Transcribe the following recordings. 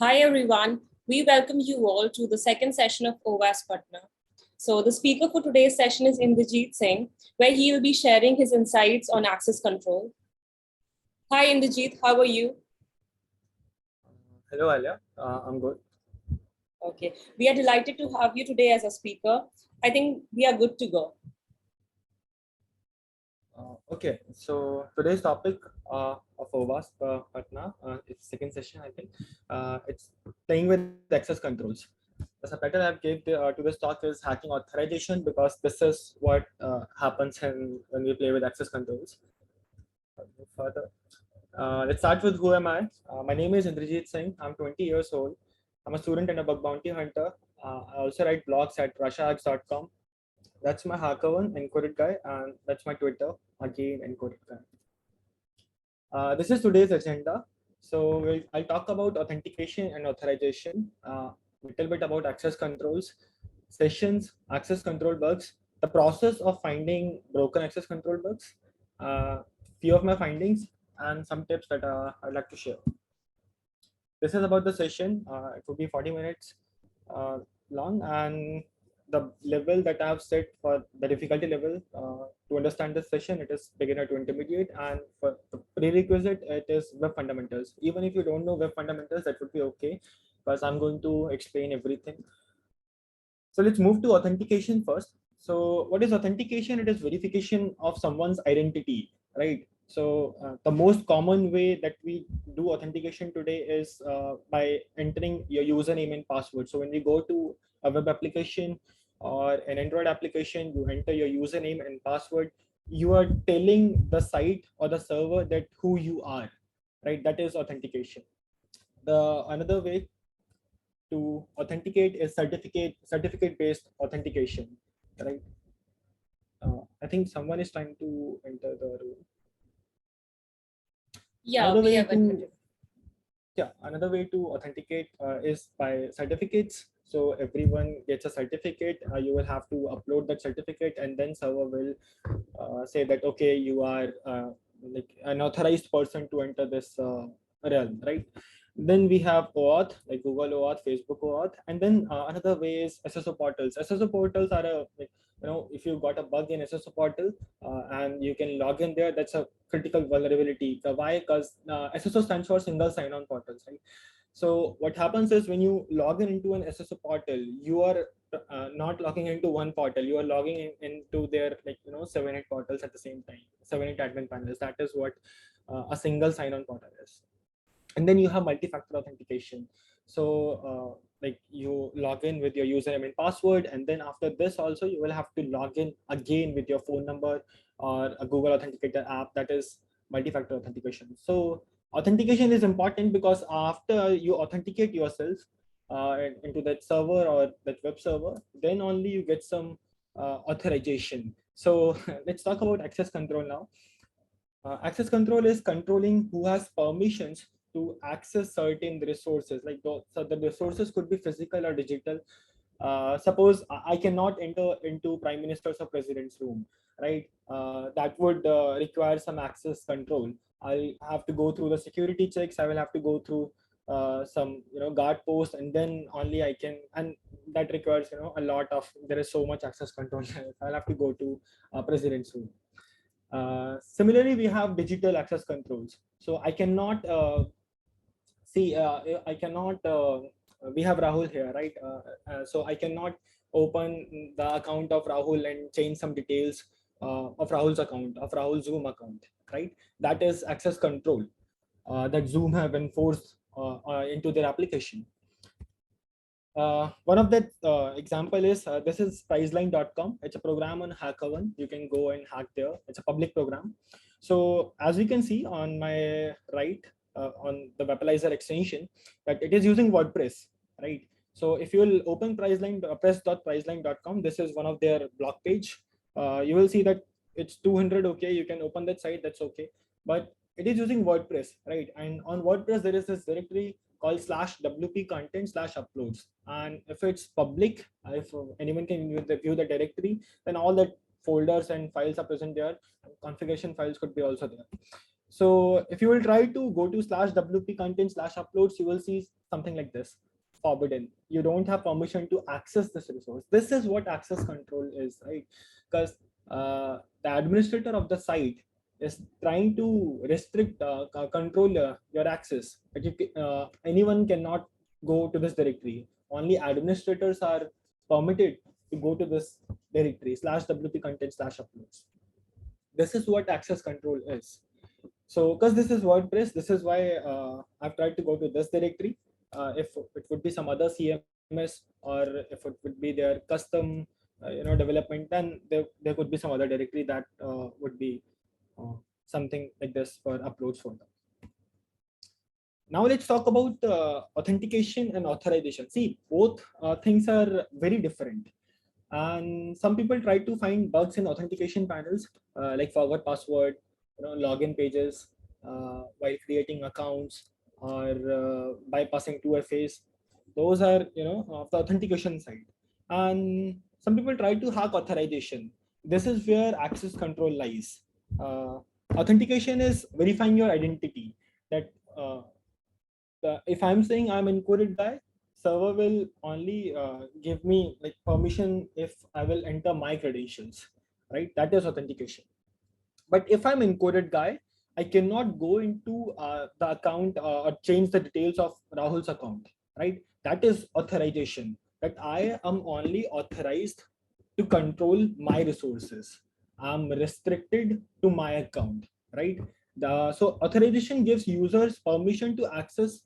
Hi everyone, we welcome you all to the second session of OWASP Patna. So the speaker for today's session is Inderjeet Singh, where he will be sharing his insights on access control. Hi Inderjeet, how are you? Hello, Alia. I'm good. Okay, we are delighted to have you today as a speaker. I think we are good to go. Okay, so today's topic of OWASP Patna, it's second session, I think. It's playing with access controls. The subtitle I've gave to this talk is hacking authorization because this is what happens when we play with access controls. Further, let's start with who am I? My name is Inderjeet Singh. I'm 20 years old. I'm a student and a bug bounty hunter. I also write blogs at rashahacks.com. That's my hacker one, encoded guy, and that's my Twitter, again encoded guy. This is today's agenda. So I'll talk about authentication and authorization, little bit about access controls, sessions, access control bugs, the process of finding broken access control bugs, few of my findings, and some tips that I'd like to share. This is about the session. It will be 40 minutes long, and the level that I have set for the difficulty level to understand this session, it is beginner to intermediate, and for the prerequisite, it is web fundamentals. Even if you don't know web fundamentals, that would be okay, because I'm going to explain everything. So let's move to authentication first. So what is authentication? It is verification of someone's identity, right? So the most common way that we do authentication today is by entering your username and password. So when we go to a web application or an Android application, you enter your username and password. You are telling the site or the server that who you are, right? That is authentication. The another way to authenticate is certificate based authentication, right? I think someone is trying to enter the room. Yeah, Another we way have to admitted. another way to authenticate is by certificates. So everyone gets a certificate. You will have to upload that certificate, and then server will say that okay, you are like an authorized person to enter this realm, right? Then we have OAuth, like Google OAuth, Facebook OAuth, and then another way is SSO portals. SSO portals are a like, if you got a bug in SSO portal and you can log in there, that's a critical vulnerability. Why? Because SSO stands for single sign-on portals, right? So what happens is when you log in into an SSO portal, you are not logging into one portal. You are logging into their 7-8 portals at the same time, 7-8 admin panels. That is what a single sign-on portal is. And then you have multi-factor authentication. So like you log in with your username and password, and then after this also you will have to log in again with your phone number or a Google Authenticator app. That is multi-factor authentication. So authentication is important because after you authenticate yourself into that server or that web server, then only you get some authorization. So let's talk about access control now. Access control is controlling who has permissions to access certain resources. Like so the resources could be physical or digital. Suppose I cannot enter into prime minister's or president's room, right? That would require some access control. I'll have to go through the security checks. I will have to go through some guard posts, and then only I can. And that requires a lot of. There is so much access control. I'll have to go to president's room. Similarly, we have digital access controls. So I cannot see, I cannot, we have Rahul here, right? So I cannot open the account of Rahul and change some details of Rahul's account, of Rahul's Zoom account, right? That is access control that Zoom have enforced into their application. One of that example is this is priceline.com. It's a program on HackerOne. You can go and hack there. It's a public program. So as we can see on my right on the Webalizer extension, that it is using WordPress, right? So if you will open Priceline, press.priceline.com, this is one of their blog page. You will see that it's 200. Okay, you can open that site. That's okay, but it is using WordPress, right? And on WordPress there is this directory called /wp content /uploads, and if it's public, if anyone can view the directory, then all the folders and files are present there, and configuration files could be also there. So if you will try to go to /wp content /uploads, you will see something like this: forbidden. You don't have permission to access this resource. This is what access control is, right? Because the administrator of the site is trying to restrict, control your access. But anyone cannot go to this directory. Only administrators are permitted to go to this directory /wp content /uploads. This is what access control is. So because this is WordPress, this is why I've tried to go to this directory. If it would be some other CMS, or if it would be their custom development, then there could be some other directory that would be something like this for uploads for them. Now let's talk about authentication and authorization. See, both things are very different. And some people try to find bugs in authentication panels, like forgot password, login pages, while creating accounts, or bypassing 2FAs. Those are of the authentication side. And some people try to hack authorization. This is where access control lies. Authentication is verifying your identity. That if I'm saying I'm encoded guy, server will only give me like permission if I will enter my credentials, right? That is authentication. But if I'm encoded guy, I cannot go into the account or change the details of Rahul's account, right? That is authorization. That I am only authorized to control my resources. I'm restricted to my account, right? So authorization gives users permission to access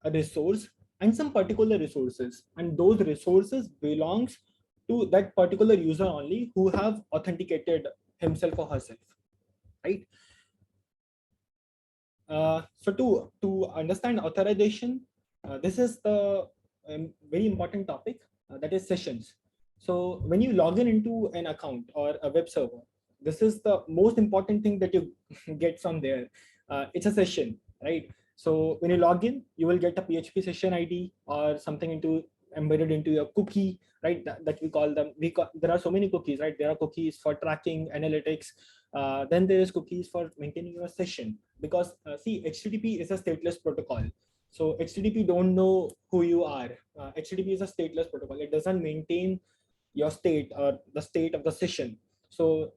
a resource and some particular resources, and those resources belongs to that particular user only who have authenticated himself or herself, right? So to understand authorization, this is the very important topic, that is sessions. So when you log in into an account or a web server, this is the most important thing that you get from there. It's a session, right? So when you log in, you will get a PHP session ID or something embedded into your cookie, right? That we call them. There are so many cookies, right? There are cookies for tracking analytics. Then there is cookies for maintaining your session, because see, HTTP is a stateless protocol. So HTTP don't know who you are. HTTP is a stateless protocol. It doesn't maintain your state or the state of the session. So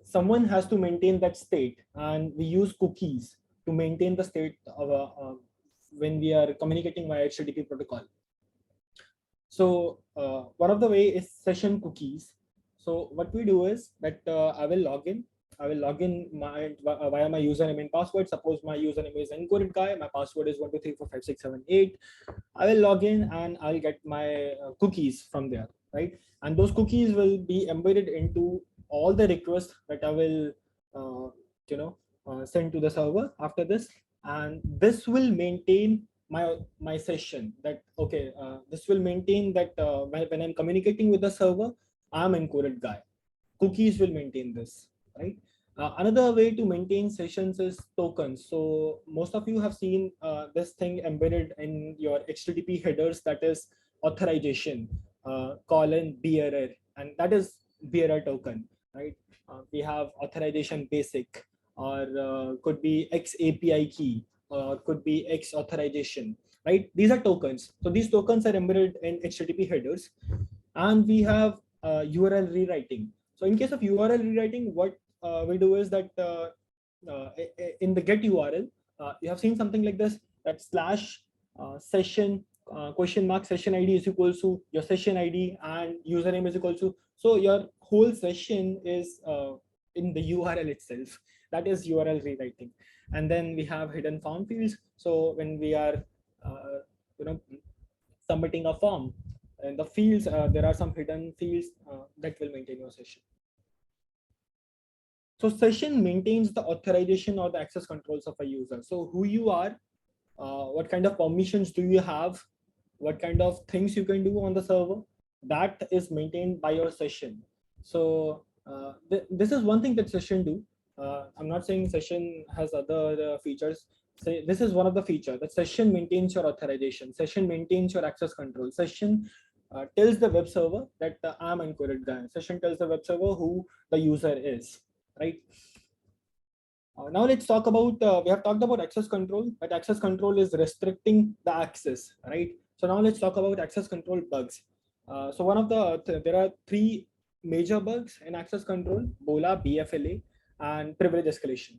someone has to maintain that state, and we use cookies to maintain the state of when we are communicating via HTTP protocol. So one of the way is session cookies. So what we do is that I will log in via my username and password. Suppose my username is encoded guy. My password is 123456778. I will log in and I'll get my cookies from there, right? And those cookies will be embedded into all the requests that I will, send to the server after this, and this will maintain my session. That okay, this will maintain that when I'm communicating with the server, I'm encoded guy. Cookies will maintain this, right? Another way to maintain sessions is tokens. So most of you have seen this thing embedded in your HTTP headers, that is authorization, bearer, and that is bearer token, right? We have authorization basic, or could be X API key, or could be X authorization, right? These are tokens. So these tokens are embedded in HTTP headers, and we have URL rewriting. So in case of URL rewriting, what we do is that in the get URL, you have seen something like this, that slash session question mark session ID is equals to your session ID and username is equal to. So your whole session is in the URL itself. That is URL rewriting. And then we have hidden form fields. So when we are submitting a form, and the fields, there are some hidden fields that will maintain your session. So session maintains the authorization or the access controls of a user. So who you are, what kind of permissions do you have, what kind of things you can do on the server, that is maintained by your session. So this is one thing that session do. I'm not saying session has other features. Say this is one of the features, that session maintains your authorization, session maintains your access control, session tells the web server that I'm encoded guy, session tells the web server who the user is, right? Now let's talk about, we have talked about access control, but access control is restricting the access, right? So now let's talk about access control bugs. So one of there are three major bugs in access control: BOLA, BFLA, and privilege escalation.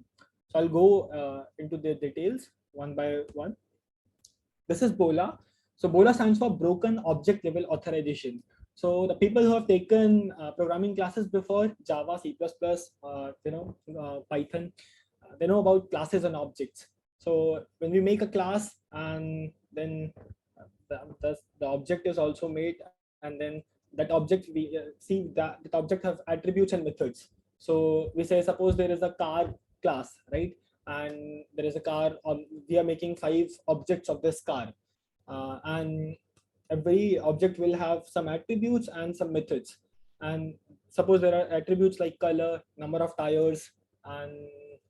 So I'll go into the details one by one. This is BOLA. So BOLA stands for Broken Object Level Authorization. So the people who have taken programming classes before, Java, C++, Python, they know about classes and objects. So when we make a class and then the object is also made, and then that object we see that object have attributes and methods. So we say, suppose there is a car class, right? And there is a car, we are making 5 objects of this car, and every object will have some attributes and some methods. And suppose there are attributes like color, number of tires, and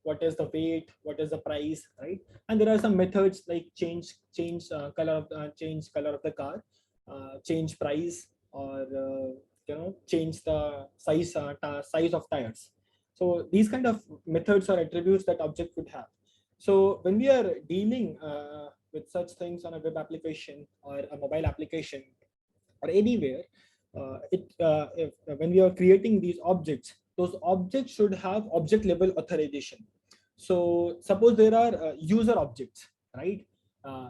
what is the weight, what is the price, right? And there are some methods like change color of the car, change price, or change the size of tires. So these kind of methods or attributes that object would have. So when we are dealing with such things on a web application or a mobile application or anywhere, when we are creating these objects, those objects should have object level authorization. So suppose there are user objects, right?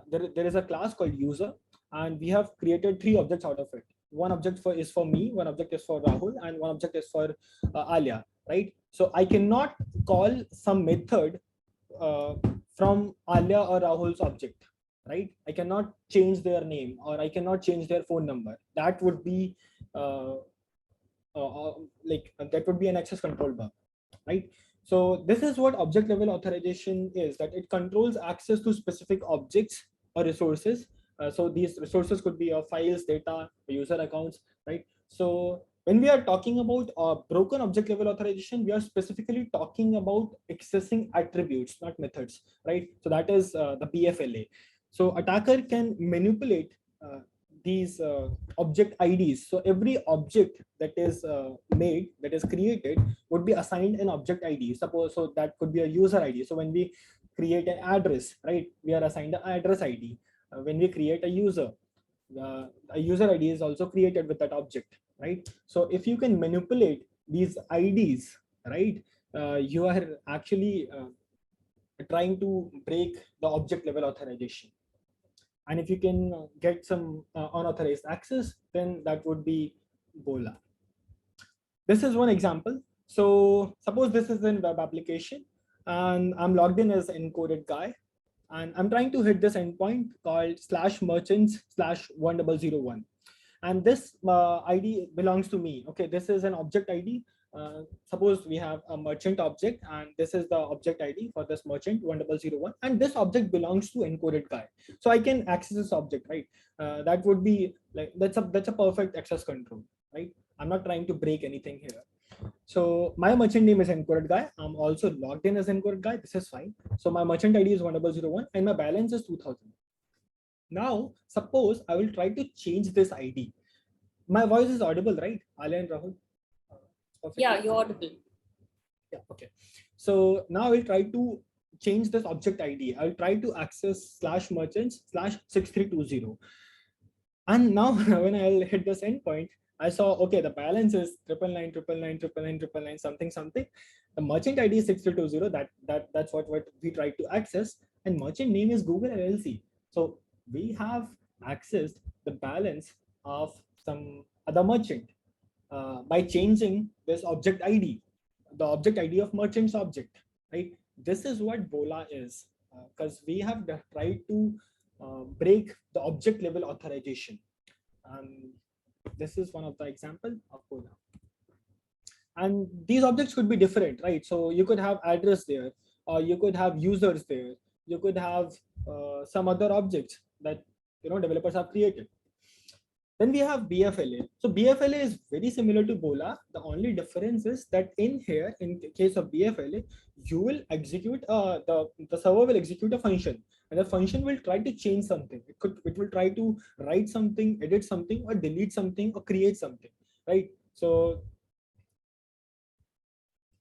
There is a class called user, and we have created 3 objects out of it. One object is for me, one object is for Rahul, and one object is for Alia, right? So I cannot call some method from Alia or Rahul's object, right? I cannot change their name, or I cannot change their phone number. That would be uh, that would be an access control bug, right? So this is what object level authorization is, that it controls access to specific objects or resources. So these resources could be your files, data, user accounts, right? So when we are talking about broken object level authorization, we are specifically talking about accessing attributes, not methods, right? So that is the BFLA. So attacker can manipulate these object IDs. So every object that is made, that is created, would be assigned an object ID. Suppose, so that could be a user ID. So when we create an address, right, we are assigned an address ID. When we create a user ID is also created with that object, right? So if you can manipulate these IDs, right, you are actually trying to break the object level authorization. And if you can get some unauthorized access, then that would be BOLA. This is one example. So suppose this is in web application, and I'm logged in as encoded guy, and I'm trying to hit this endpoint called /merchants/1001. And this ID belongs to me. Okay, this is an object ID. Suppose we have a merchant object, and this is the object ID for this merchant 1001, and this object belongs to encoded guy. So I can access this object, right? That would be like, that's a perfect access control, right? I'm not trying to break anything here. So my merchant name is encoded guy. I'm also logged in as encoded guy. This is fine. So my merchant ID is 1001 and my balance is 2000. Now, suppose I will try to change this ID. My voice is audible, right? Alia and Rahul? Yeah, you're audible. Yeah, okay. So now I will try to change this object ID. I'll try to access /merchants/6320. And now when I'll hit this endpoint, I saw, okay, the balance is 999, something. The merchant ID is 6320. That's what we tried to access. And merchant name is Google LLC. So we have accessed the balance of some other merchant by changing this object ID, the object ID of merchant's object, right? This is what BOLA is, because we have tried to break the object level authorization. This is one of the example of BOLA. And these objects could be different, right? So you could have address there, or you could have users there, you could have some other objects that developers have created. Then we have BFLA. So BFLA is very similar to BOLA. The only difference is that in here, in case of BFLA, you will execute the server will execute a function, and the function will try to change something. It will try to write something, edit something, or delete something, or create something, right? So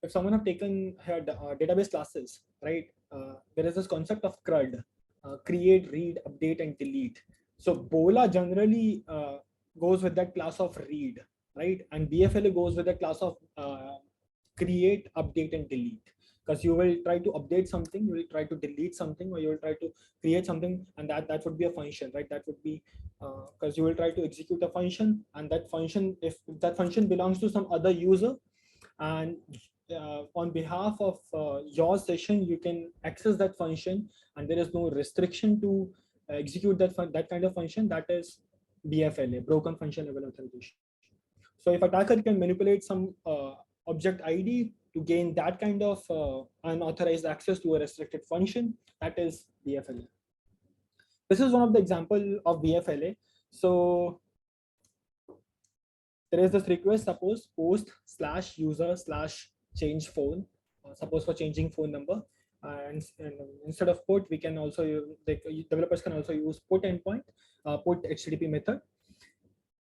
if someone have taken here database classes, right? There is this concept of CRUD, create, read, update, and delete. So BOLA generally goes with that class of read, right? And BFLA goes with the class of create, update, and delete. Because you will try to update something, you will try to delete something, or you will try to create something, and that would be a function, right? That would be because you will try to execute a function, and that function, if that function belongs to some other user, and on behalf of your session, you can access that function, and there is no restriction to execute that kind of function. That is BFLA, broken function level authentication. So if attacker can manipulate some object ID to gain that kind of unauthorized access to a restricted function, that is BFLA. This is one of the example of BFLA. So there is this request, suppose post slash user slash change phone, suppose for changing phone number. And instead of put, we can also the developers can also use put endpoint, put HTTP method.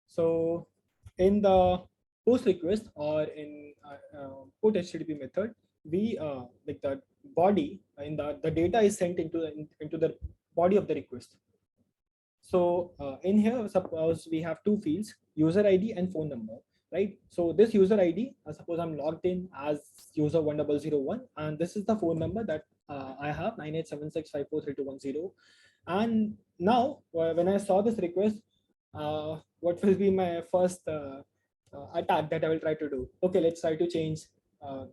So in the post request or in put HTTP method, we like the body in the data is sent into the body of the request. So in here, suppose we have two fields, user ID and phone number, right? So this user ID, suppose I'm logged in as user 1001, and this is the phone number that I have, 9876543210. And now when I saw this request, what will be my first attack that I will try to do? Okay, let's try to change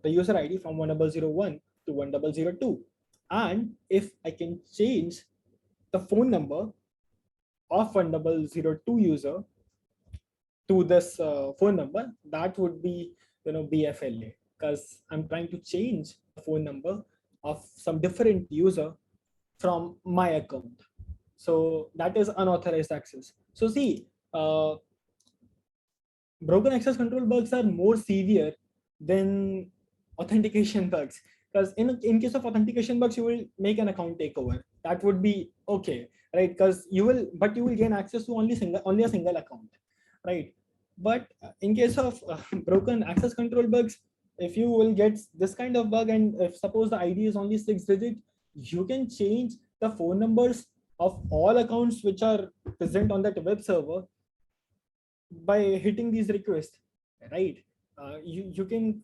the user ID from 1001 to 1002. And if I can change the phone number of 1002 user to this phone number, that would be BFLA, because I'm trying to change the phone number of some different user from my account. So that is unauthorized access. So see, broken access control bugs are more severe than authentication bugs, because in case of authentication bugs, you will make an account takeover. That would be okay, right? Because you will gain access to only a single account, right? But in case of broken access control bugs, if you will get this kind of bug, and if suppose the ID is only 6 digit, you can change the phone numbers of all accounts which are present on that web server by hitting these requests, right? You can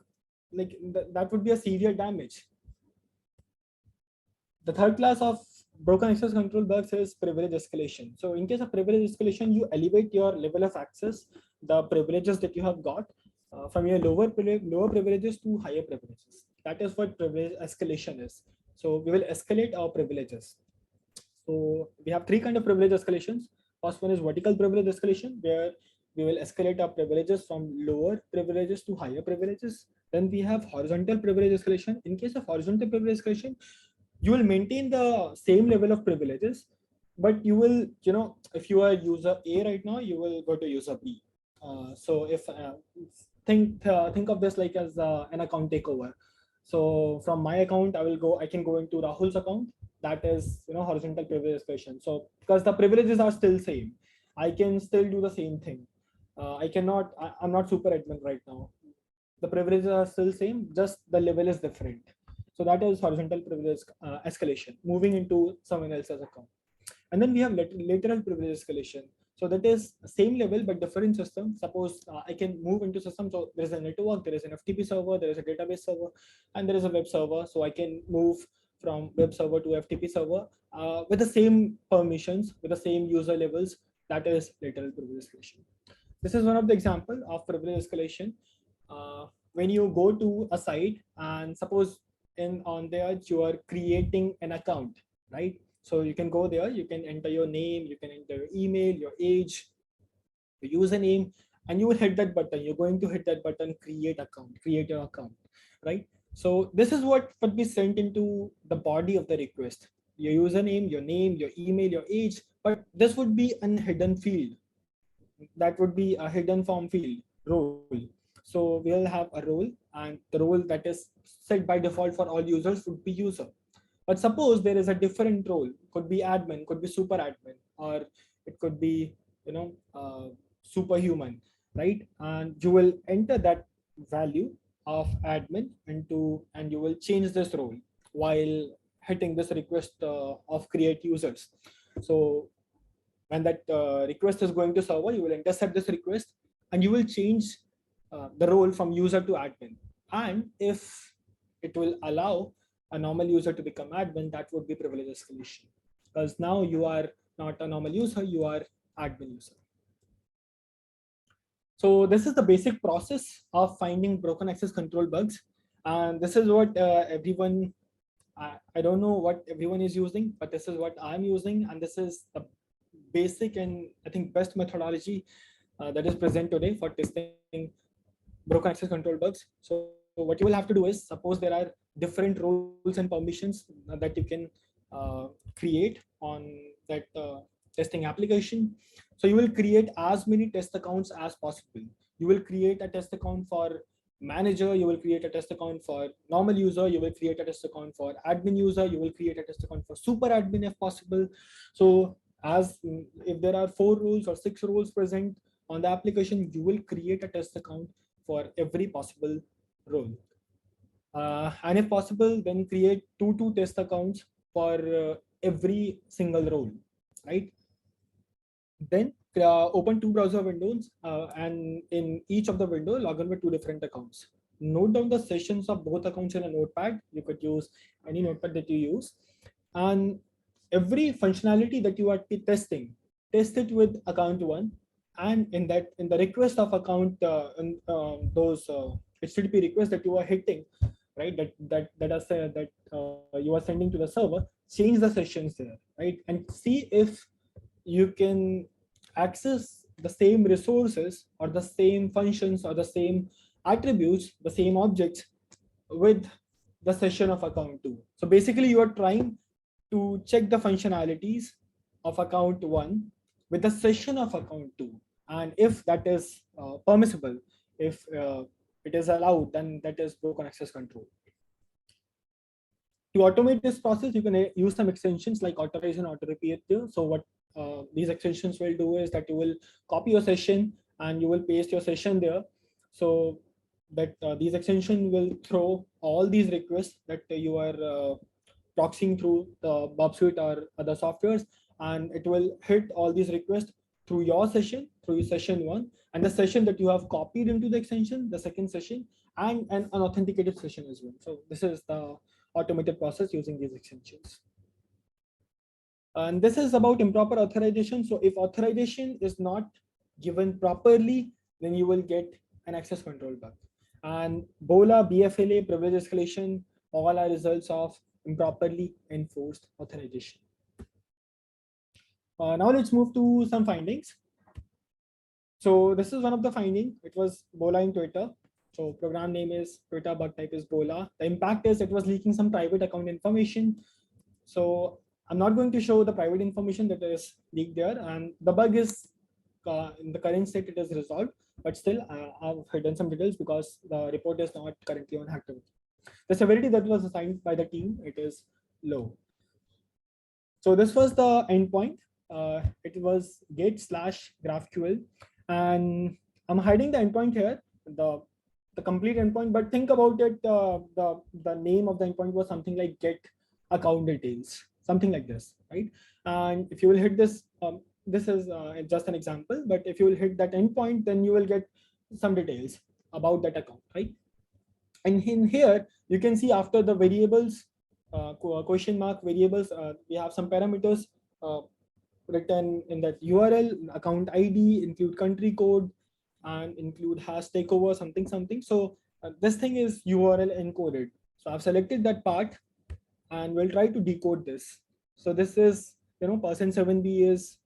that would be a severe damage. The third class of broken access control bugs is privilege escalation. So in case of privilege escalation, you elevate your level of access, the privileges that you have got, from your lower privileges to higher privileges. That is what privilege escalation is. So we will escalate our privileges. So we have three kind of privilege escalations. First one is vertical privilege escalation, where we will escalate our privileges from lower privileges to higher privileges. Then we have horizontal privilege escalation. In case of horizontal privilege escalation, you will maintain the same level of privileges, but you will, if you are user A right now, you will go to user B. So if think of this like as an account takeover. So from my account, I can go into Rahul's account. That is, horizontal privilege escalation. So because the privileges are still same, I can still do the same thing. I'm not super admin right now. The privileges are still same, just the level is different. So that is horizontal privilege escalation, moving into someone else's account. And then we have lateral privilege escalation. So that is same level but different system. Suppose I can move into system. So there is a network, there is an FTP server, there is a database server, and there is a web server. So I can move from web server to FTP server with the same permissions, with the same user levels. That is lateral privilege escalation. This is one of the example of privilege escalation. When you go to a site and suppose on there you are creating an account, right? So you can go there, you can enter your name, you can enter your email, your age, your username, and you will hit that button. You're going to hit that button, create your account, right? So this is what would be sent into the body of the request: your username, your name, your email, your age. But this would be a hidden field. That would be a hidden form field role. So we'll have a role, and the role that is set by default for all users would be user. But suppose there is a different role, could be admin, could be super admin, or it could be superhuman, right? And you will enter that value of admin into, and you will change this role while hitting this request of create users. So when that request is going to server, you will intercept this request and you will change the role from user to admin. And if it will allow a normal user to become admin, that would be privilege escalation, because now you are not a normal user, you are admin user. So this is the basic process of finding broken access control bugs. And this is what everyone, I don't know what everyone is using, but this is what I'm using. And this is the basic and I think best methodology that is present today for testing broken access control bugs. So what you will have to do is, suppose there are different roles and permissions that you can create on that testing application. So you will create as many test accounts as possible. You will create a test account for manager, you will create a test account for normal user, you will create a test account for admin user, you will create a test account for super admin if possible. So as if there are 4 roles or 6 roles present on the application, you will create a test account for every possible role. And if possible, then create two test accounts for every single role, right? Then open 2 browser windows, and in each of the window, log in with 2 different accounts. Note down the sessions of both accounts in a notepad. You could use any notepad that you use. And every functionality that you are testing, test it with account 1. And in the request of account, those HTTP requests that you are hitting, right, that you are sending to the server, change the sessions there, right, and see if you can access the same resources or the same functions or the same attributes, the same objects with the session of account 2. So basically you are trying to check the functionalities of account 1 with the session of account 2. And if that is permissible, if it is allowed, then that is broken access control. To automate this process, you can use some extensions like authorization, auto repeat. So what these extensions will do is that you will copy your session and you will paste your session there. So that these extensions will throw all these requests that you are proxying through the Bob Suite or other softwares, and it will hit all these requests through your session, through session 1, and the session that you have copied into the extension, the second session, and an authenticated session as well. So this is the automated process using these extensions. And this is about improper authorization. So if authorization is not given properly, then you will get an access control bug. And BOLA, BFLA, privilege escalation, all are results of improperly enforced authorization. Now let's move to some findings. So this is one of the findings. It was BOLA in Twitter. So program name is Twitter, bug type is BOLA. The impact is it was leaking some private account information. So I'm not going to show the private information that is leaked there. And the bug is in the current state, it is resolved, but still I've hidden some details because the report is not currently on activity. The severity that was assigned by the team, it is low. So this was the endpoint. It was gate/GraphQL, and I'm hiding the endpoint here, the complete endpoint. But think about it. The name of the endpoint was something like get account details, something like this, right? And if you will hit this, this is just an example. But if you will hit that endpoint, then you will get some details about that account, right? And in here, you can see after the variables, question mark variables, we have some parameters written in that URL, account ID, include country code, and include hash takeover, something. So this thing is URL encoded. So I've selected that part and we'll try to decode this. So this is, %7b is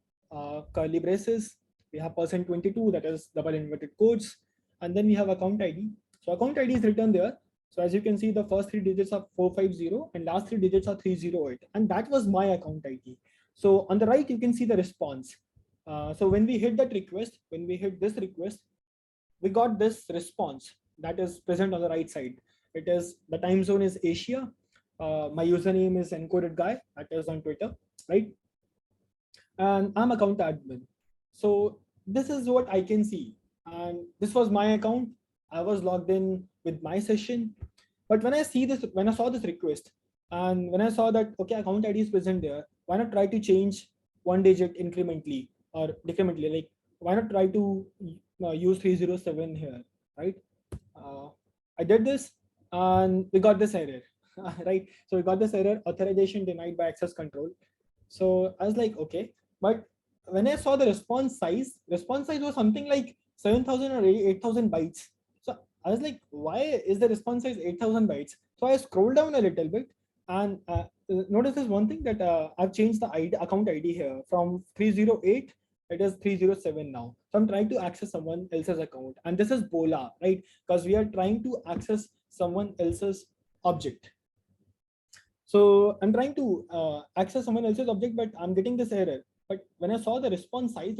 curly braces. We have %22, that is double inverted quotes. And then we have account ID. So account ID is written there. So as you can see, the first 3 digits are 450 and last 3 digits are 308. And that was my account ID. So on the right, you can see the response. So when we hit that request, when we hit this request, we got this response that is present on the right side. It is, the time zone is Asia. My username is encoded guy, that is on Twitter, right? And I'm account admin. So this is what I can see. And this was my account. I was logged in with my session. But when I saw this request, and when I saw that, okay, account ID is present there, why not try to change one digit incrementally or decrementally? Like, why not try to use 307 here, right? Uh, I did this, and we got this error, right? So we got this error, authorization denied by access control. So I was like, okay, but when I saw the response size was something like 7,000 or 8,000 bytes. So I was like, why is the response size 8,000 bytes? So I scrolled down a little bit, and notice this one thing that I've changed the account ID here from 308, it is 307 now. So I'm trying to access someone else's account, and this is Bola, right? Because we are trying to access someone else's object. So I'm trying to access someone else's object, but I'm getting this error. But when I saw the response size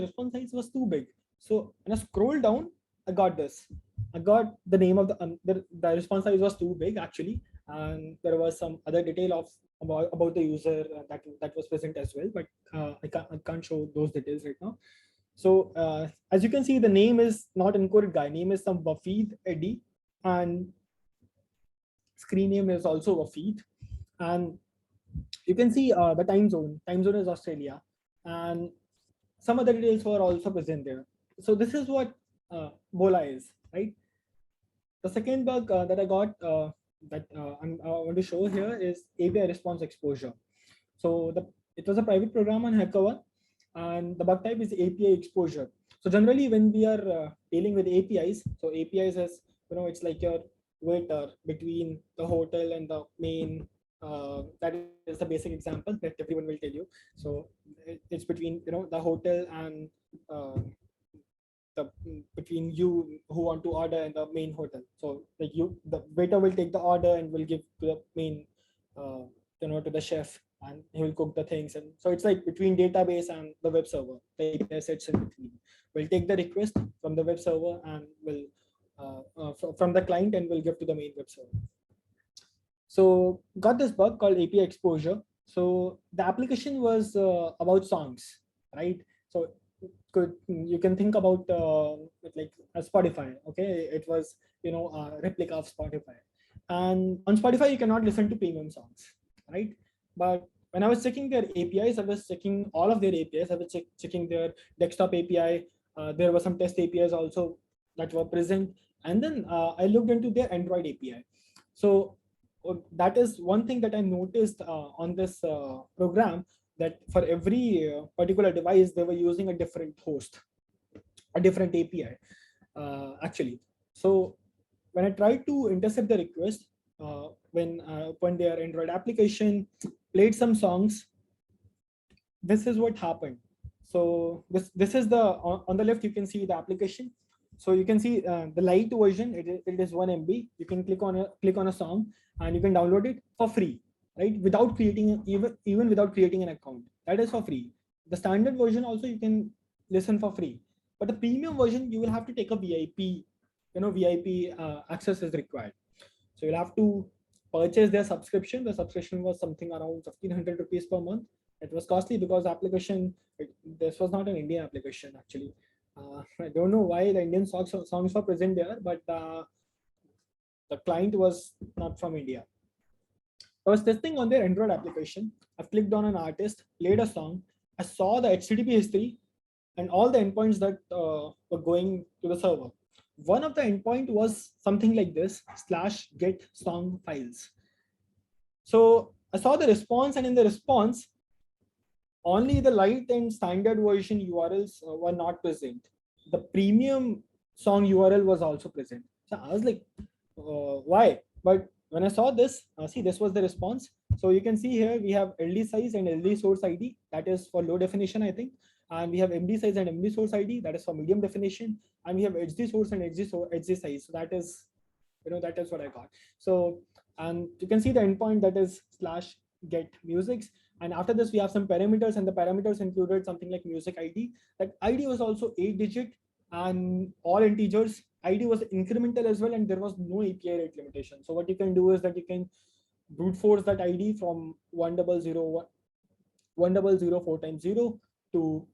was too big. So when I scroll down, I got this. I got the name of the response size was too big actually, and there was some other detail of about the user that was present as well. But I can't show those details right now. So as you can see, the name is not encoded guy. Name is some Wafid Eddie, and screen name is also Wafid, and you can see the time zone. Time zone is Australia, and some other details were also present there. So this is what Bola is, right? The second bug that I got I want to show here is API response exposure. So it was a private program on HackerOne, and the bug type is API exposure. So generally, when we are dealing with APIs, so APIs is, it's like your waiter between the hotel and the main. That is the basic example that everyone will tell you. So it's between the hotel and uh, the between you who want to order and the main hotel. So like the waiter will take the order and will give to the main uh, to the chef, and he will cook the things. And so it's like between database and the web server. The API sits in between. We'll take the request from the web server and will from the client, and will give to the main web server. So got this bug called API exposure. So the application was about songs, right? So you can think about it like a Spotify. Okay, it was a replica of Spotify, and on Spotify you cannot listen to premium songs, right? But when I was checking their APIs, I was checking all of their APIs. I was checking their desktop API. There were some test APIs also that were present, and then I looked into their Android API. So that is one thing that I noticed on this program, that for every particular device, they were using a different host, a different API, actually. So when I tried to intercept the request, when I opened their Android application, played some songs, this is what happened. So this is on the left, you can see the application. So you can see the light version, it is 1 MB. You can click on a song, and you can download it for free, right? Without creating, even without creating an account. That is for free. The standard version also you can listen for free, but the premium version you will have to take a VIP. VIP access is required. So you'll have to purchase their subscription. The subscription was something around 1,500 rupees per month. It was costly because this was not an Indian application actually. I don't know why the Indian songs were present there, but the client was not from India. I was testing on their Android application. I clicked on an artist, played a song. I saw the HTTP history and all the endpoints that were going to the server. One of the endpoint was something like this /get song files. So I saw the response, and in the response, only the light and standard version URLs were not present. The premium song URL was also present. So I was like, why? But when I saw this, see, this was the response. So you can see here we have LD size and LD source ID, that is for low definition, I think. And we have MD size and MD source ID, that is for medium definition. And we have HD source and HD size. So that is, that is what I got. So, and you can see the endpoint, that is /get musics. And after this, we have some parameters, and the parameters included something like music ID. That ID was also 8-digit and all integers. ID was incremental as well, and there was no API rate limitation. So what you can do is that you can brute force that ID from 1004 times 0 to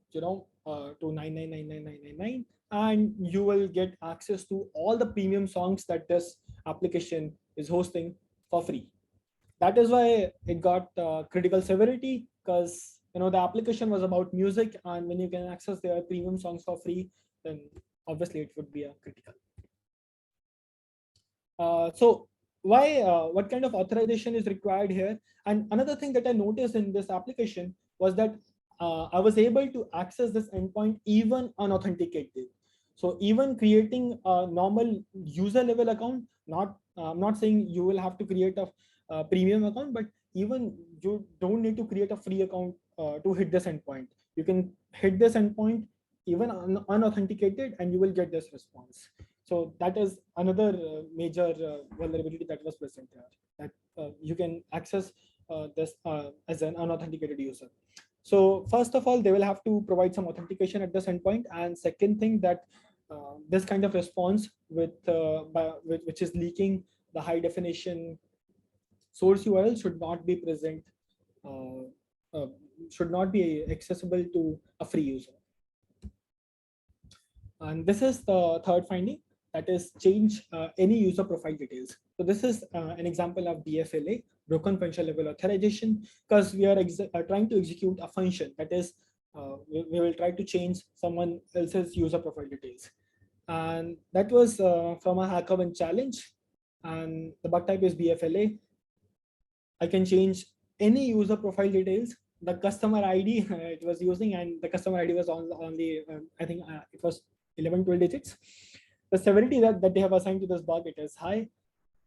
to 9999999, and you will get access to all the premium songs that this application is hosting for free. That is why it got critical severity, because the application was about music, and when you can access their premium songs for free, then obviously it would be a critical. So why what kind of authorization is required here? And another thing that I noticed in this application was that I was able to access this endpoint even unauthenticated. So even creating a normal user level account, I'm not saying you will have to create a premium account, but even you don't need to create a free account to hit this endpoint. You can hit this endpoint even unauthenticated, and you will get this response. So that is another major vulnerability that was present here, that you can access this as an unauthenticated user. So first of all, they will have to provide some authentication at this endpoint. And second thing, that this kind of response which is leaking the high definition source URL should not be present, uh, uh, should not be accessible to a free user. And this is the third finding, that is change any user profile details. So this is an example of BFLA, broken function level authorization, because we are trying to execute a function, that is we will try to change someone else's user profile details. And that was from a HackerOne challenge, and the bug type is BFLA. I can change any user profile details, the customer ID it was using, and the customer ID was only I think it was 11, 12 digits. The severity that they have assigned to this bug, it is high.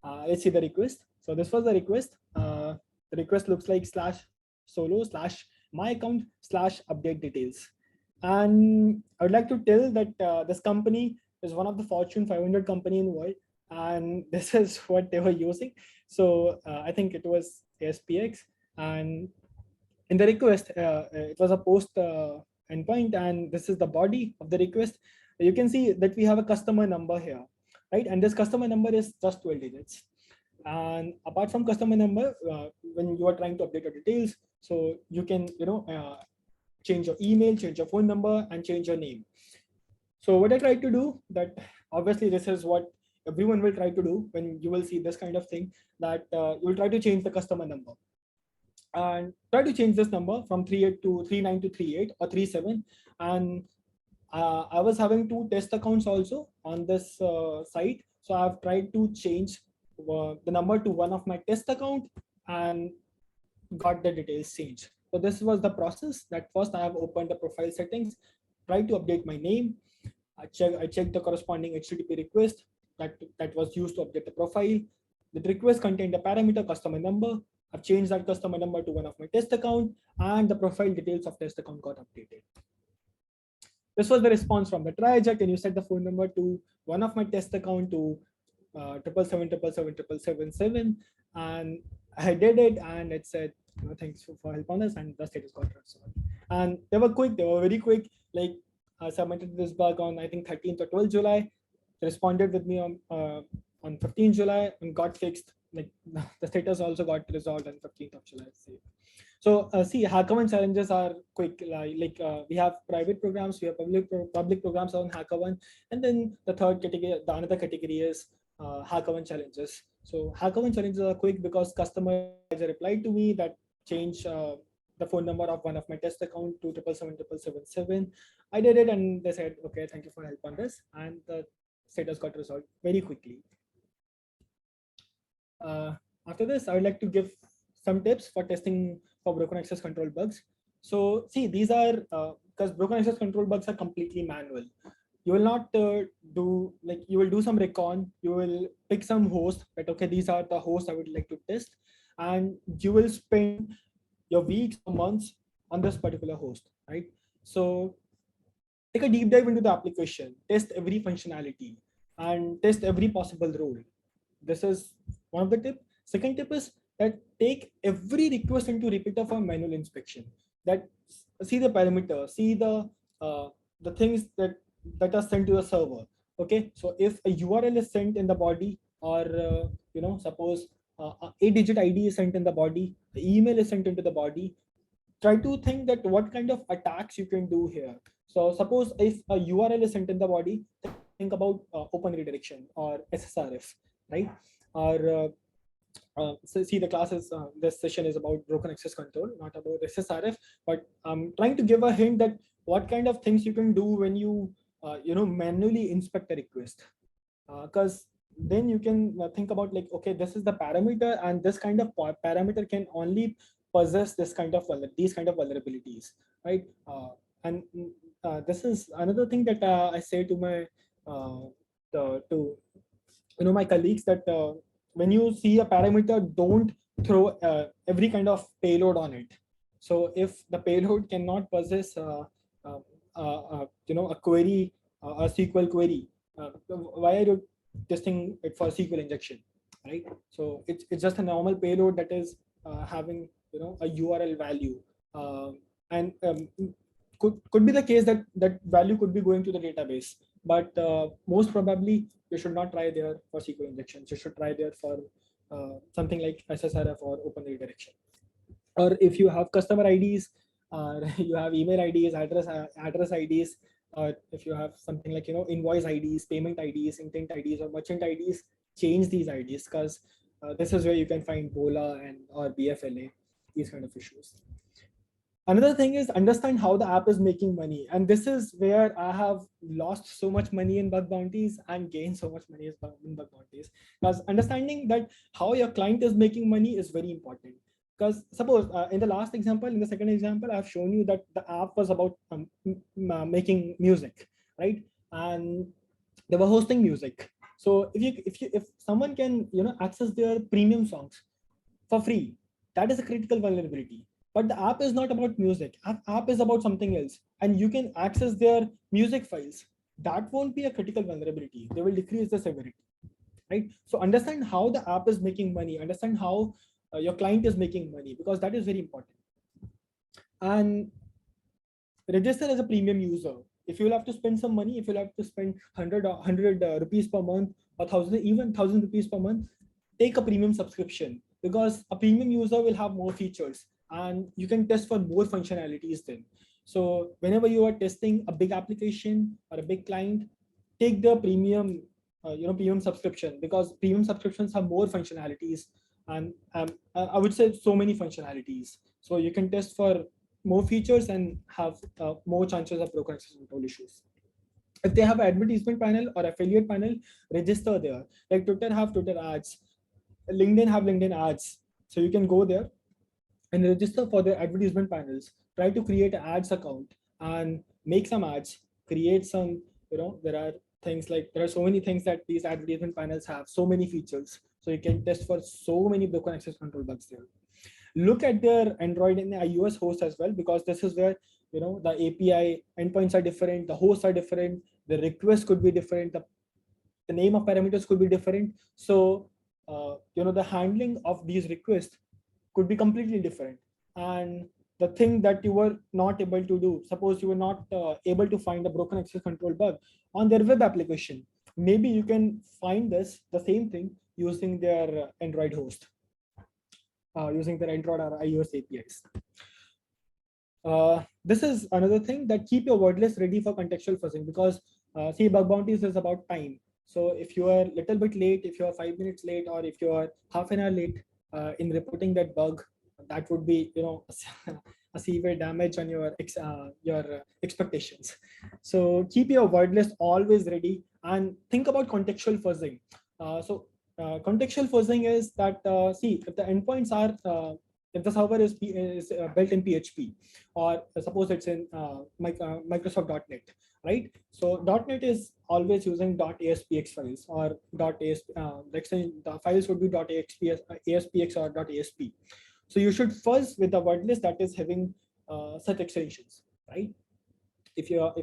Let's see the request. So this was the request. The request looks like /solo/my account/update details. And I would like to tell that this company is one of the Fortune 500 company in the world, and this is what they were using. So I think it was SPX, and in the request, it was a post endpoint, and this is the body of the request. You can see that we have a customer number here, right? And this customer number is just 12 digits. And apart from customer number, when you are trying to update your details, so you can, change your email, change your phone number, and change your name. So what I try to do, that obviously this is what everyone will try to do when you will see this kind of thing, that you will try to change the customer number and try to change this number from 38 to 39 to 38 or 37. And I was having 2 test accounts also on this site. So I've tried to change the number to one of my test account and got the details changed. So this was the process, that first I have opened the profile settings, tried to update my name. I checked the corresponding HTTP request that was used to update the profile. The request contained a parameter customer number. I've changed that customer number to one of my test account, and the profile details of test account got updated. This was the response from the try-eject, and you set the phone number to one of my test account to 7777777, and I did it, and it said, thanks for help on this, and the status got resolved. And they were quick, they were very quick. Like I submitted this bug on I think 13th or 12th July. They responded with me on 15th July and got fixed. Like the status also got resolved on 15th of July. So see, HackerOne challenges are quick. We have private programs, we have public programs on HackerOne, and then the third category, the another category is HackerOne challenges. So HackerOne challenges are quick because customer replied to me that change the phone number of one of my test account to 7777777. I did it, and they said, okay, thank you for help on this, and the status got resolved very quickly. After this, I would like to give some tips for testing for broken access control bugs. So see, these are because broken access control bugs are completely manual. You will not you will do some recon, you will pick some host, that okay, these are the hosts I would like to test, and you will spend your weeks or months on this particular host, right? So take a deep dive into the application, test every functionality, and test every possible role. This is one of the tip. Second tip is that take every request into repeater for manual inspection. That see the parameter, see the things that are sent to the server. Okay, so if a URL is sent in the body, or suppose a 8-digit ID is sent in the body, the email is sent into the body, try to think that what kind of attacks you can do here. So suppose if a URL is sent in the body, think about open redirection or SSRF, right? Or so see, the class is this session is about broken access control, not about SSRF. But I'm trying to give a hint that what kind of things you can do when you manually inspect a request, because then you can think about like, okay, this is the parameter, and this kind of parameter can only possess this kind of these kind of vulnerabilities, right? And this is another thing that I say to my to my colleagues, that when you see a parameter, don't throw every kind of payload on it. So if the payload cannot possess a query, a SQL query, why are you testing it for SQL injection, right? So it's just a normal payload that is having a URL value, and could be the case that that value could be going to the database, but most probably you should not try there for SQL injections. You should try there for something like SSRF or open redirection. Or if you have customer IDs, you have email IDs, address IDs, or if you have something like invoice IDs, payment IDs, intent IDs, or merchant IDs, change these IDs, because this is where you can find BOLA and or BFLA, these kind of issues. Another thing is understand how the app is making money, and this is where I have lost so much money in bug bounties and gained so much money in bug bounties, because understanding that how your client is making money is very important. Because suppose in the last example, in the second example, I've shown you that the app was about making music, right? And they were hosting music. So if someone can access their premium songs for free, that is a critical vulnerability. But the app is not about music. App is about something else, and you can access their music files. That won't be a critical vulnerability. They will decrease the severity, right? So understand how the app is making money. Understand how your client is making money, because that is very important. And register as a premium user. If you'll have to spend some money, if you'll have to spend 100 rupees per month, or 1,000 rupees per month, take a premium subscription, because a premium user will have more features and you can test for more functionalities then. So whenever you are testing a big application or a big client, take the premium premium subscription, because premium subscriptions have more functionalities, and I would say so many functionalities, so you can test for more features and have more chances of broken access control issues. If they have advertisement panel or affiliate panel, register there. Like Twitter have Twitter ads, LinkedIn have LinkedIn ads. So you can go there and register for their advertisement panels. Try to create an ads account and make some ads, create some, there are things like, there are so many things that these advertisement panels have, so many features. So you can test for so many broken access control bugs there. Look at their Android and iOS host as well, because this is where the API endpoints are different, the hosts are different, the request could be different, the name of parameters could be different. So the handling of these requests could be completely different. And the thing that you were not able to do, suppose you were not able to find a broken access control bug on their web application, maybe you can find the same thing using their Android host, using their Android or iOS APIs. This is another thing, that keep your word list ready for contextual fuzzing, because see, bug bounties is about time. So if you are a little bit late, if you are 5 minutes late, or if you are half an hour late in reporting that bug, that would be a severe damage on your expectations. So keep your word list always ready, and think about contextual fuzzing. Contextual fuzzing is that see, if the endpoints are if the server is built in PHP, or suppose it's in Microsoft.NET, right? So .NET is always using .aspx files, or the files would be .aspx or .asp. So you should fuzz with the word list that is having such extensions, right? If you are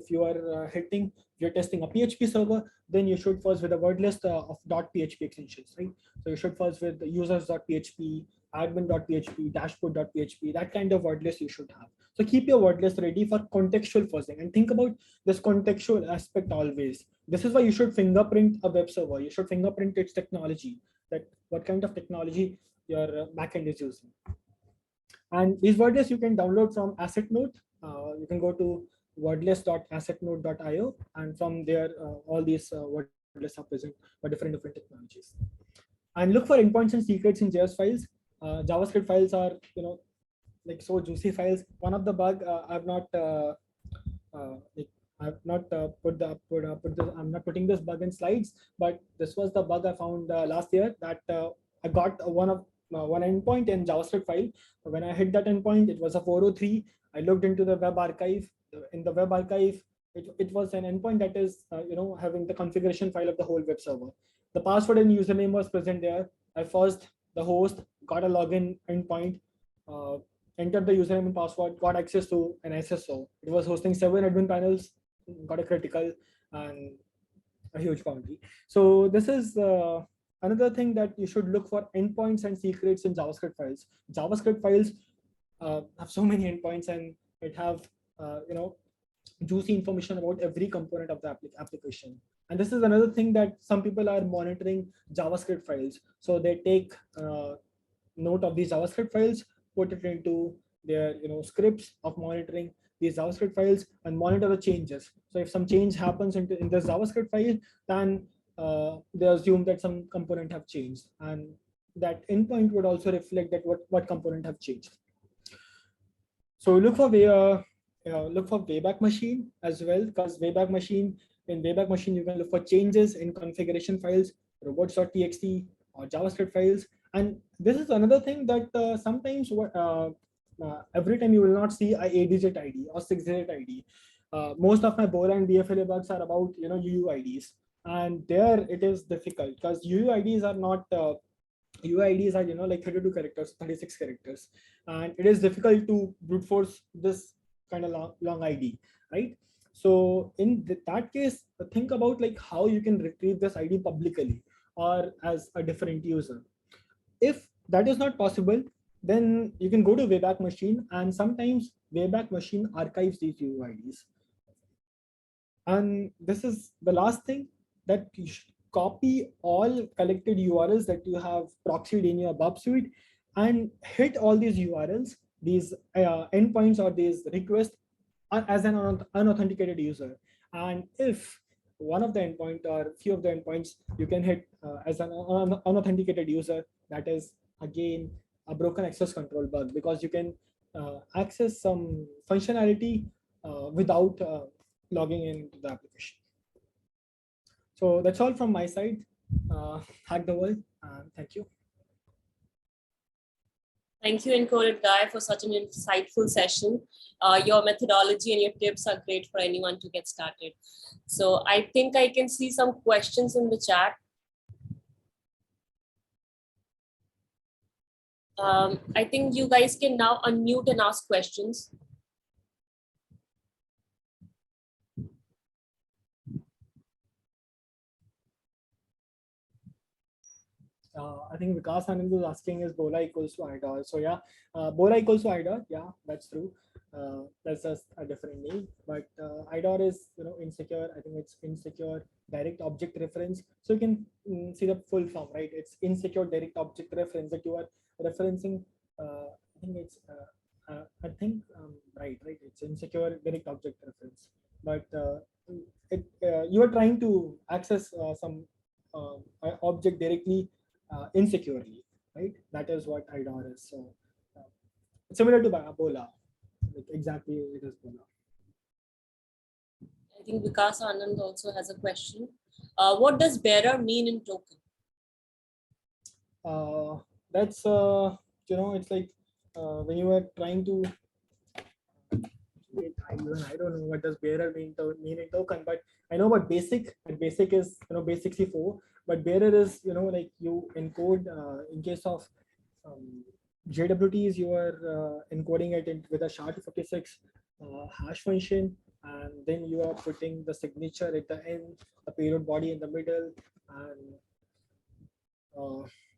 you're testing a PHP server, then you should fuzz with a word list of .php extensions, right? So you should fuzz with users.php, admin.php, dashboard.php, that kind of word list you should have. So keep your word list ready for contextual fuzzing, and think about this contextual aspect always. This is why you should fingerprint a web server. You should fingerprint its technology, that what kind of technology your backend is using. And these word lists you can download from asset note. You can go to wordless.assetnode.io, and from there all these wordless are present for different technologies. And look for endpoints and secrets in JS files. JavaScript files are like so juicy files. One of the bug like I've not I'm not putting this bug in slides, but this was the bug I found last year, that I got one endpoint in JavaScript file. When I hit that endpoint, it was a 403. I looked into the web archive. In the web archive, it was an endpoint that is having the configuration file of the whole web server. The password and username was present there. I first the host got a login endpoint. Entered the username and password, got access to an SSO. It was hosting 7 admin panels, got a critical and a huge boundary. So this is another thing, that you should look for endpoints and secrets in JavaScript files. JavaScript files have so many endpoints, and it have juicy information about every component of the application. And this is another thing, that some people are monitoring JavaScript files. So they take note of these JavaScript files, put it into their scripts of monitoring these JavaScript files, and monitor the changes. So if some change happens in this JavaScript file, then they assume that some component have changed, and that endpoint would also reflect that what component have changed. So look for Wayback Machine as well, because Wayback Machine you can look for changes in configuration files, robots.txt or JavaScript files. And this is another thing, that sometimes every time you will not see a 8-digit ID or 6-digit ID. Most of my Bora and BFLA bugs are about UUIDs, and there it is difficult, because UUIDs are not UIDs are like 32 characters, 36 characters, and it is difficult to brute force this kind of long ID, right? So in that case, think about like how you can retrieve this ID publicly or as a different user. If that is not possible, then you can go to Wayback Machine, and sometimes Wayback Machine archives these UIDs. And this is the last thing, that you should copy all collected URLs that you have proxied in your Bub suite, and hit all these URLs, these endpoints or these requests, as an unauthenticated user. And if one of the endpoint or few of the endpoints you can hit as an unauthenticated user, that is again a broken access control bug, because you can access some functionality without logging into the application. So that's all from my side. Hack the world, and thank you. Thank you, Encoded Guy, for such an insightful session. Your methodology and your tips are great for anyone to get started. So I think I can see some questions in the chat. I think you guys can now unmute and ask questions. I think Vikas Anand was asking, is Bola equals to IDOR? So yeah, Bola equals to IDOR. Yeah, that's true. That's just a different name, but IDOR is insecure. I think it's insecure direct object reference. So you can see the full form, right? It's insecure direct object reference, that you are referencing. I think it's right. It's insecure direct object reference, but you are trying to access some object directly insecurely, right? That is what IDOR is. So it's similar to Bola, like exactly it is Bola. I think Vikas Anand also has a question. What does bearer mean in token? That's it's like when you are trying to. I don't know what does bearer mean in token, but I know about basic. And basic is base 64, but bearer is like you encode in case of JWTs, you are encoding it with a SHA-256 hash function, and then you are putting the signature at the end, the payload body in the middle, and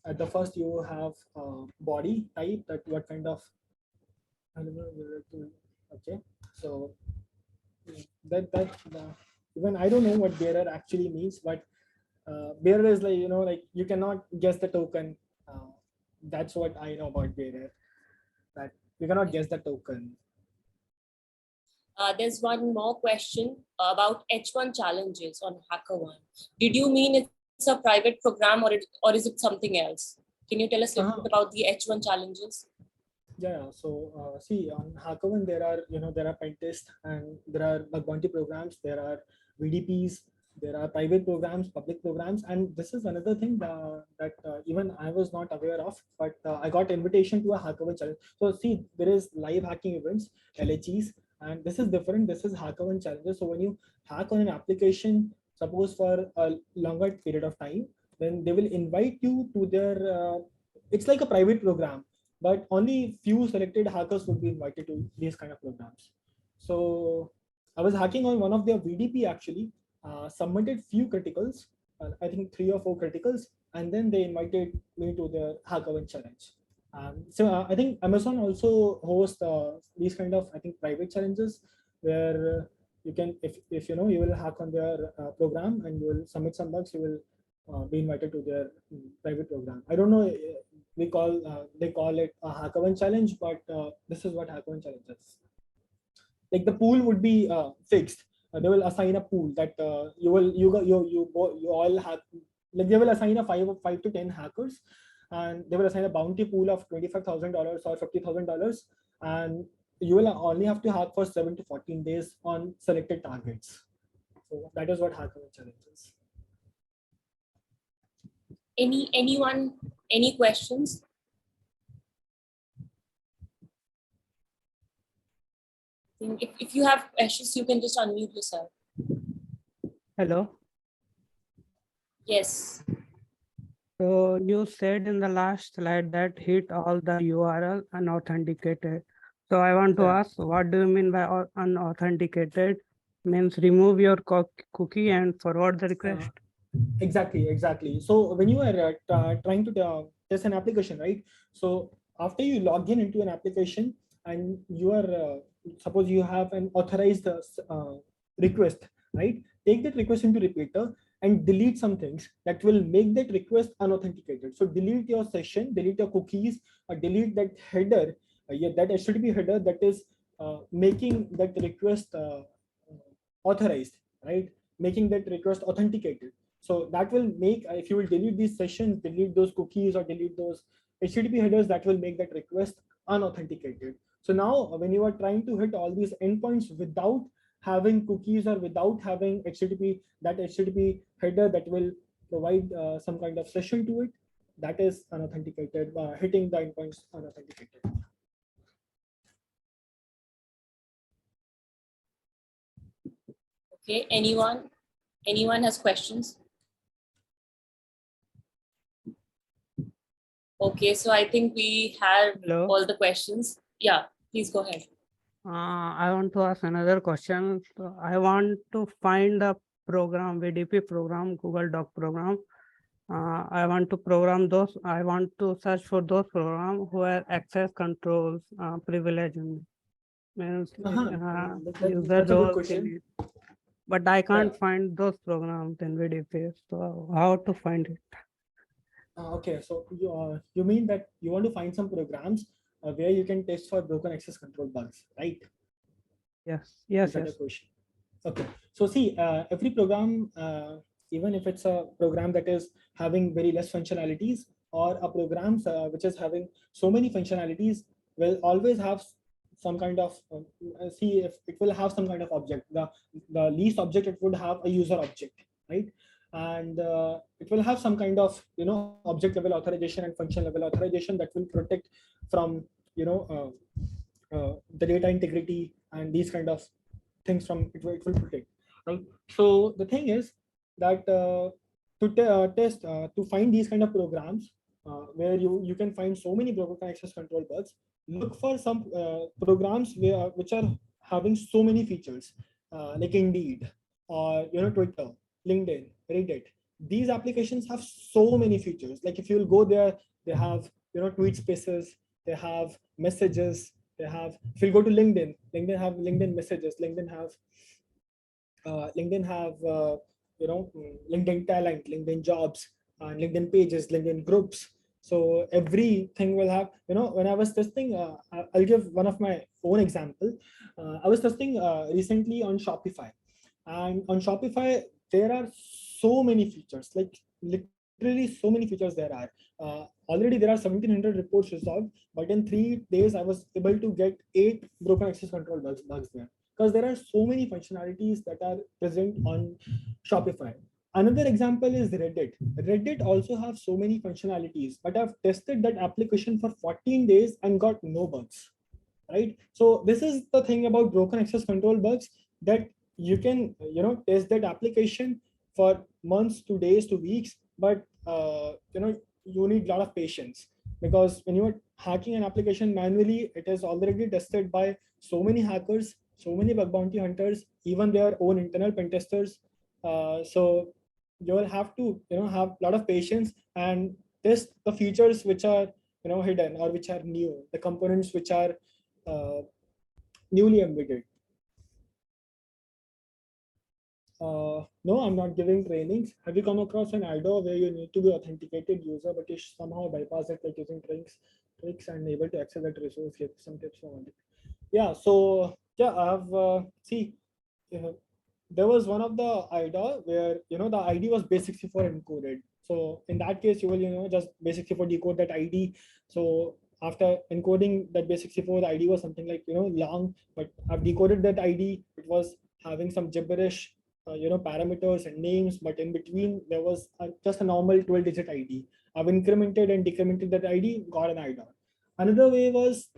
at the first you have body type, that what kind of, I don't know, okay. So that even I don't know what bearer actually means, but bearer is like like you cannot guess the token. That's what I know about bearer, that you cannot guess the token. There's one more question about H1 challenges on HackerOne. Did you mean it's a private program or is it something else? Can you tell us a little bit about the H1 challenges? Yeah. So see, on HackerOne there are there are pen tests and there are bug bounty programs. There are VDPs. There are private programs, public programs, and this is another thing that even I was not aware of. But I got invitation to a HackerOne challenge. So see, there is live hacking events, LHEs, and this is different. This is HackerOne challenges. So when you hack on an application, suppose for a longer period of time, then they will invite you to their. It's like a private program, but only few selected hackers would be invited to these kind of programs. So I was hacking on one of their VDP actually, submitted few criticals, I think 3 or 4 criticals, and then they invited me to their HackerOne challenge. So I think Amazon also hosts these kind of, I think, private challenges where you can, if you know, you will hack on their program and you will submit some bugs, you will be invited to their private program. I don't know, they call it a HackerOne challenge, but this is what HackerOne challenge is. Like the pool would be fixed. They will assign a pool that you all have. Like they will assign a five to 10 hackers, and they will assign a bounty pool of $25,000 or $50,000, and you will only have to hack for 7 to 14 days on selected targets. So that is what HackerOne challenge is. Anyone, any questions? If you have questions, you can just unmute yourself. Hello. Yes. So you said in the last slide that hit all the URL unauthenticated. So I want to ask, what do you mean by unauthenticated? Means remove your cookie and forward the request. Exactly. So when you are trying to test an application, right? So after you log in into an application and you are, suppose you have an authorized request, right? Take that request into repeater and delete some things that will make that request unauthenticated. So delete your session, delete your cookies, or delete that header, that HTTP header that is making that request authorized, right? Making that request authenticated. So that will make, if you will delete these sessions, delete those cookies or delete those HTTP headers, that will make that request unauthenticated. So now when you are trying to hit all these endpoints without having cookies or without having that HTTP header that will provide some kind of session to it, that is unauthenticated, hitting the endpoints unauthenticated. Okay, anyone has questions? Okay, so I think we have all the questions. Yeah, please go ahead. I want to ask another question. So I want to find the program, VDP program, Google Doc program. I want to program those. I want to search for those programs where access controls privilege means user roles. But I can't find those programs in VDP. So how to find it? Okay, so you mean that you want to find some programs where you can test for broken access control bugs, right? Yes. Is that a question? Okay, so see, every program, even if it's a program that is having very less functionalities or a program which is having so many functionalities, will always have some kind of see if it will have some kind of object. The least object it would have a user object, right? And it will have some kind of object level authorization and function level authorization that will protect from the data integrity and these kind of things from it will protect, right? So the thing is that test to find these kind of programs where you can find so many broken access control bugs, look for some programs which are having so many features like Indeed or Twitter, LinkedIn, Reddit. These applications have so many features. Like if you will go there, they have tweet spaces, they have messages, they have, if you go to LinkedIn have LinkedIn messages, LinkedIn have LinkedIn talent, LinkedIn jobs, LinkedIn pages, LinkedIn groups. So everything will have, when I was testing, I'll give one of my own example. I was testing recently on Shopify, and on Shopify, there are so many features, like literally so many features there are. Already there are 1,700 reports resolved, but in 3 days, I was able to get 8 broken access control bugs there, because there are so many functionalities that are present on Shopify. Another example is Reddit. Reddit also have so many functionalities, but I've tested that application for 14 days and got no bugs, right? So this is the thing about broken access control bugs, that you can, test that application for months to days to weeks, but you need a lot of patience, because when you are hacking an application manually, it is already tested by so many hackers, so many bug bounty hunters, even their own internal pen testers. So you will have to, have a lot of patience and test the features which are, hidden, or which are new, the components which are newly embedded. No, I'm not giving trainings. Have you come across an IDO where you need to be authenticated user, but you somehow bypass it, like using tricks and able to access that resource? Give some tips on it. Yeah. So yeah, I have see. There was one of the IDA where, the ID was base64 encoded. So in that case, you will, just base64 decode that ID. So after encoding that base64, the ID was something like, long, but I've decoded that ID. It was having some gibberish, parameters and names, but in between there was just a normal 12-digit ID. I've incremented and decremented that ID, got an IDA. Another way was,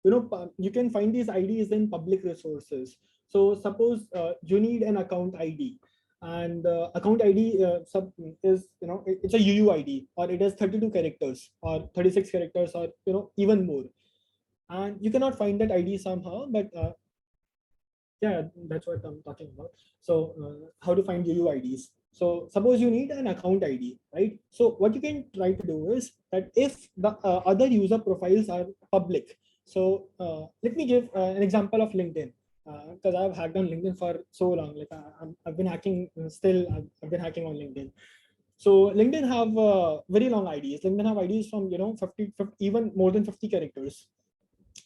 you can find these IDs in public resources. So suppose you need an account ID, and account ID is, it's a UUID, or it has 32 characters or 36 characters, or even more, and you cannot find that ID somehow. But yeah, that's what I'm talking about. So how to find UUIDs? So suppose you need an account ID, right? So what you can try to do is that if the other user profiles are public. So let me give an example of LinkedIn, because I've hacked on LinkedIn for so long. Like I've been hacking still. I've been hacking on LinkedIn. So LinkedIn have very long IDs. LinkedIn have IDs from 50, even more than 50 characters.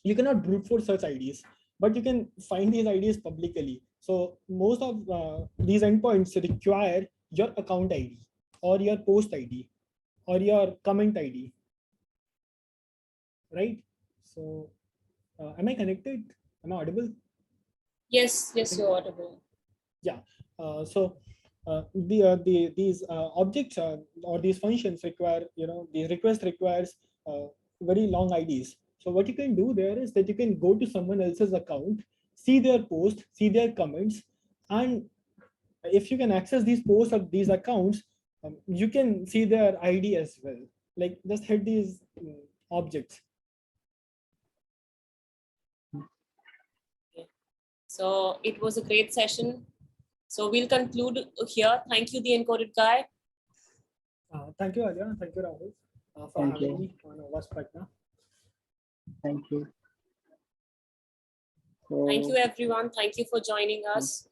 You cannot brute force search IDs, but you can find these IDs publicly. So most of these endpoints require your account ID, or your post ID, or your comment ID, right? So am I connected? Am I audible? Yes, yes, you're audible. Yeah. So these objects or these functions require, the request requires very long IDs. So what you can do there is that you can go to someone else's account, see their post, see their comments, and if you can access these posts or these accounts, you can see their ID as well. Like just hit these objects. Okay. So it was a great session. So we'll conclude here. Thank you, the encoded guy. Thank you, Arya. Thank you, Rahul, for Thank having you. me on OWASP Patna. Thank you. Thank So, you, everyone. Thank you for joining us.